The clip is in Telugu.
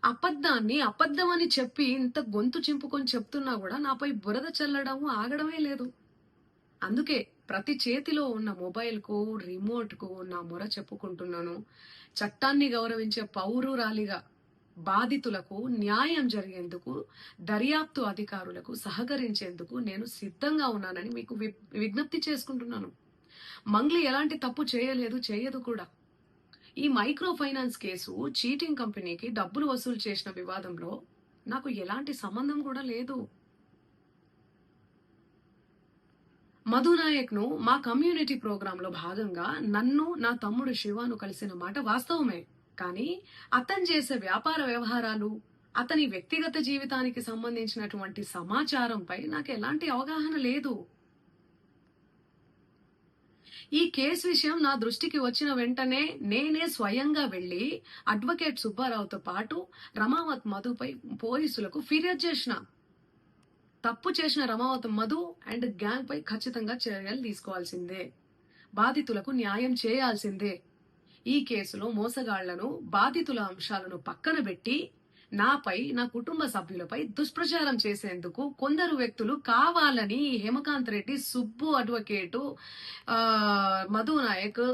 అబద్ధాన్ని అబద్ధమని చెప్పి ఇంత గొంతు చింపుకొని చెప్తున్నా కూడా నాపై బురద చల్లడము ఆగడమే లేదు. అందుకే ప్రతి చేతిలో ఉన్న మొబైల్‌కు, రిమోట్‌కు నా మొర చెప్పుకుంటున్నాను. చట్టాన్ని గౌరవించే పౌరురాలిగా బాధితులకు న్యాయం జరిగేందుకు, దర్యాప్తు అధికారులకు సహకరించేందుకు నేను సిద్ధంగా ఉన్నానని మీకు విజ్ఞప్తి చేసుకుంటున్నాను. మంగ్లీ ఎలాంటి తప్పు చేయలేదు, చేయదు కూడా. ఈ మైక్రో ఫైనాన్స్ కేసు చీటింగ్ కంపెనీకి డబ్బులు వసూలు చేసిన వివాదంలో నాకు ఎలాంటి సంబంధం కూడా లేదు. మధు నాయక్‌ను మా కమ్యూనిటీ ప్రోగ్రాంలో భాగంగా నన్ను, నా తమ్ముడు శివను కలిసిన మాట వాస్తవమే. కానీ అతను చేసే వ్యాపార వ్యవహారాలు, అతని వ్యక్తిగత జీవితానికి సంబంధించినటువంటి సమాచారంపై నాకు ఎలాంటి అవగాహన లేదు. ఈ కేసు విషయం నా దృష్టికి వచ్చిన వెంటనే నేనే స్వయంగా వెళ్లి అడ్వకేట్ సుబ్బారావుతో పాటు రమావత్ మధుపై పోలీసులకు ఫిర్యాదు చేసిన. తప్పు చేసిన రమావత్ మధు అండ్ గ్యాంగ్ పై ఖచ్చితంగా చర్యలు తీసుకోవాల్సిందే. బాధితులకు న్యాయం చేయాల్సిందే. ఈ కేసులో మోసగాళ్లను, బాధితుల అంశాలను పక్కన పెట్టి నాపై, నా కుటుంబ సభ్యులపై దుష్ప్రచారం చేసేందుకు కొందరు వ్యక్తులు కావాలని హేమకాంత్ రెడ్డి, సుబ్బు అడ్వకేటు, మధు నాయక్